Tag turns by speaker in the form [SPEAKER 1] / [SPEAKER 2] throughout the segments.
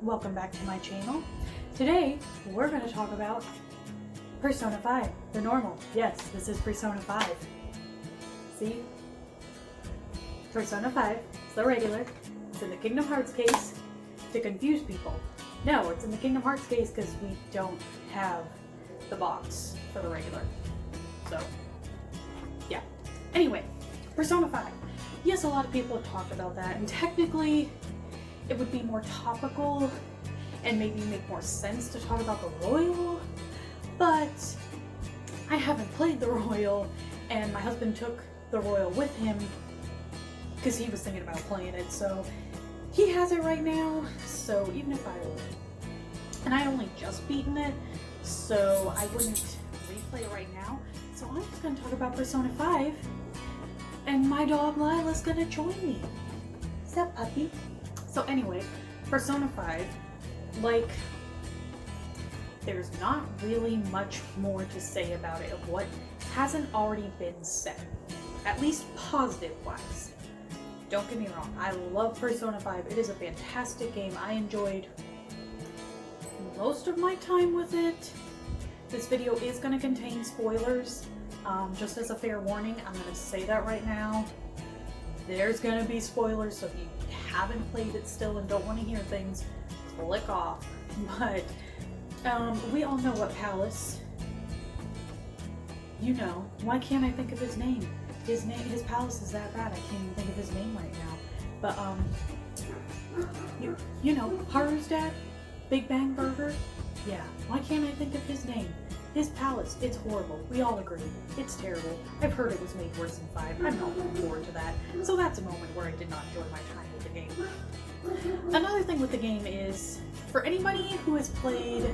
[SPEAKER 1] welcome back to my channel. Today, we're going to talk about Persona 5, the normal. Yes, this is Persona 5. See? Persona 5, it's the regular. It's in the Kingdom Hearts case to confuse people. No, it's in the Kingdom Hearts case because we don't have the box for the regular. So, yeah. Anyway, Persona 5. Yes, a lot of people have talked about that, and technically, it would be more topical and maybe make more sense to talk about the Royal, but I haven't played the Royal, and my husband took the Royal with him because he was thinking about playing it, so he has it right now. So even if and I only just beaten it, so I wouldn't replay it right now. So I'm just going to talk about Persona 5, and my dog Lila's going to join me. What's up, puppy? So anyway, Persona 5, like, there's not really much more to say about it of what hasn't already been said, at least positive-wise. Don't get me wrong, I love Persona 5. It is a fantastic game. I enjoyed most of my time with it. This video is going to contain spoilers. Just as a fair warning, I'm going to say that right now. There's going to be spoilers, so if you haven't played it still and don't want to hear things, click off. But we all know what palace. You know, why can't I think of his name? His palace is that bad. I can't even think of his name right now. But you know, Haru's dad, Big Bang Burger. Yeah, why can't I think of his name? His palace, it's horrible. We all agree. It's terrible. I've heard it was made worse than 5. I'm not looking forward to that. So that's a moment where I did not enjoy my time with the game. Another thing with the game is, for anybody who has played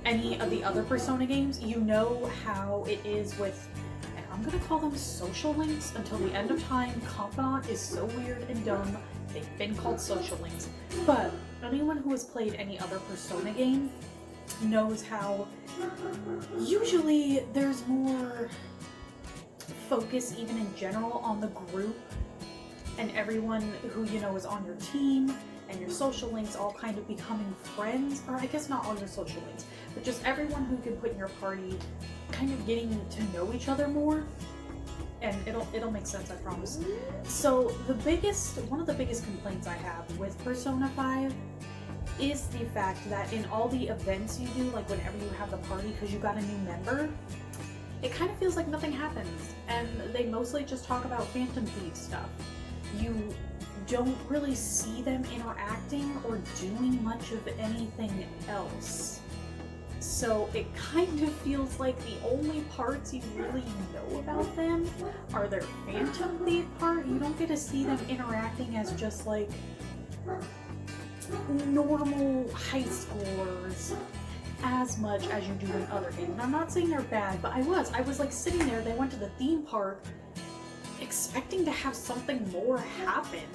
[SPEAKER 1] any of the other Persona games, you know how it is with, and I'm gonna call them social links until the end of time. Confidant is so weird and dumb. They've been called social links. But anyone who has played any other Persona game knows how usually there's more focus, even in general, on the group and everyone who, you know, is on your team and your social links all kind of becoming friends, or I guess not all your social links, but just everyone who you can put in your party kind of getting to know each other more. And it'll make sense, I promise. So one of the biggest complaints I have with Persona 5 is the fact that in all the events you do, like whenever you have the party because you got a new member, it kind of feels like nothing happens, and they mostly just talk about Phantom Thief stuff. You don't really see them interacting or doing much of anything else. So it kind of feels like the only parts you really know about them are their Phantom Thief part. You don't get to see them interacting as just like normal high schoolers as much as you do in other games. And I'm not saying they're bad, but I was like sitting there, they went to the theme park expecting to have something more happen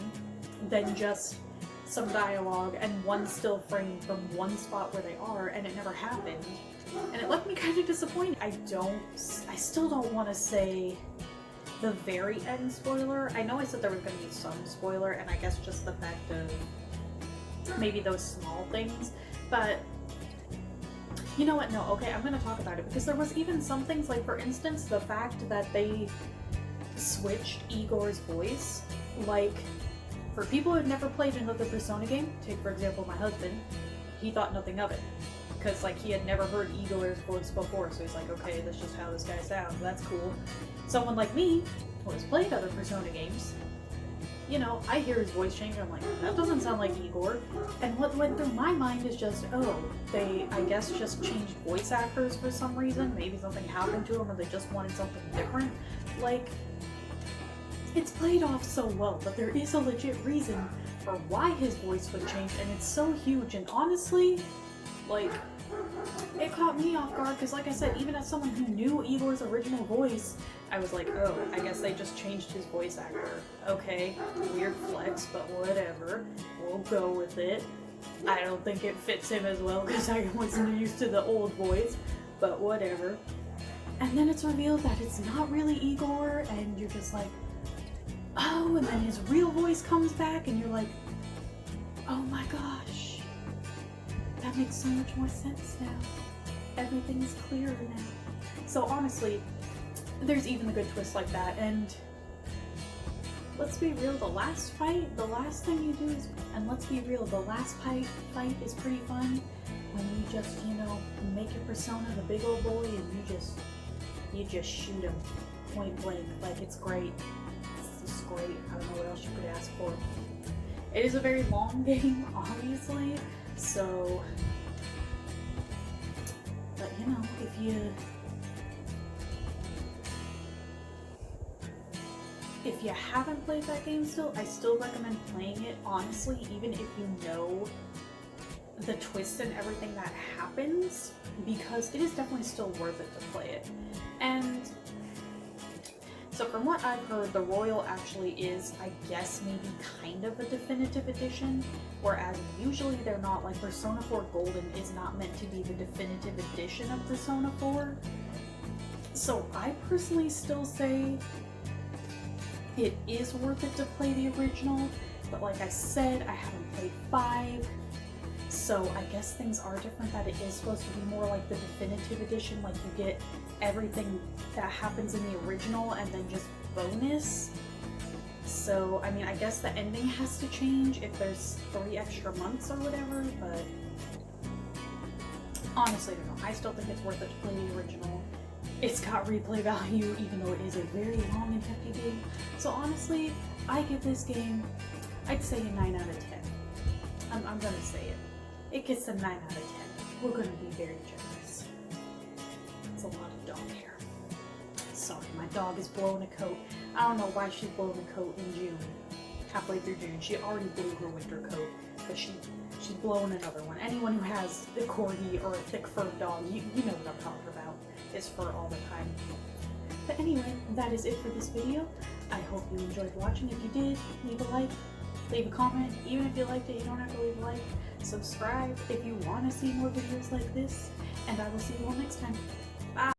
[SPEAKER 1] than just some dialogue and one still frame from one spot where they are, and it never happened. And it left me kind of disappointed. I still don't want to say the very end spoiler. I know I said there was going to be some spoiler, and I guess just the fact of maybe those small things, but you know what, no, okay, I'm gonna talk about it, because there was even some things, like for instance, the fact that they switched Igor's voice. Like, for people who had never played another Persona game, take for example my husband, he thought nothing of it, because like he had never heard Igor's voice before, so he's like, okay, that's just how this guy sounds, that's cool. Someone like me, who has played other Persona games, you know, I hear his voice change, I'm like, that doesn't sound like Igor. And what went through my mind is just, oh, they, I guess, just changed voice actors for some reason. Maybe something happened to them, or they just wanted something different. Like, it's played off so well, but there is a legit reason for why his voice would change, and it's so huge. And honestly, like, it caught me off guard, because like I said, even as someone who knew Igor's original voice, I was like, oh, I guess they just changed his voice actor. Okay, weird flex, but whatever. We'll go with it. I don't think it fits him as well, because I wasn't used to the old voice, but whatever. And then it's revealed that it's not really Igor, and you're just like, oh, and then his real voice comes back, and you're like, oh my gosh, that makes so much more sense now. Everything is clearer now. So honestly, there's even a good twist like that, and let's be real, the last thing you do is, and let's be real, the last fight is pretty fun when you just, you know, make your persona the big old boy and you just shoot him point blank. Like, it's great. It's just great. I don't know what else you could ask for. It is a very long game, obviously, so, but you know, if you haven't played that game still, I still recommend playing it, honestly, even if you know the twist and everything that happens, because it is definitely still worth it to play it. And so from what I've heard, the Royal actually is, I guess, maybe kind of a definitive edition, whereas usually they're not. Like, Persona 4 Golden is not meant to be the definitive edition of Persona 4. So I personally still say it is worth it to play the original, but like I said, I haven't played 5, so I guess things are different, that it is supposed to be more like the definitive edition, like you get everything that happens in the original and then just bonus. So, I mean, I guess the ending has to change if there's 3 extra months or whatever, but honestly, I don't know. I still think it's worth it to play the original. It's got replay value, even though it is a very long and hefty game. So honestly, I give this game, I'd say a 9 out of 10. I'm gonna say it. It gets a 9 out of 10. We're gonna be very generous. It's a lot of dog hair. Sorry, my dog is blowing a coat. I don't know why she's blowing a coat in June. Halfway through June. She already blew her winter coat, but she's blowing another one. Anyone who has a corgi or a thick furred dog, you know what I'm talking about. It's fur all the time. But anyway, that is it for this video. I hope you enjoyed watching. If you did, leave a like, leave a comment. Even if you liked it, you don't have to leave a like. Subscribe if you want to see more videos like this, and I will see you all next time.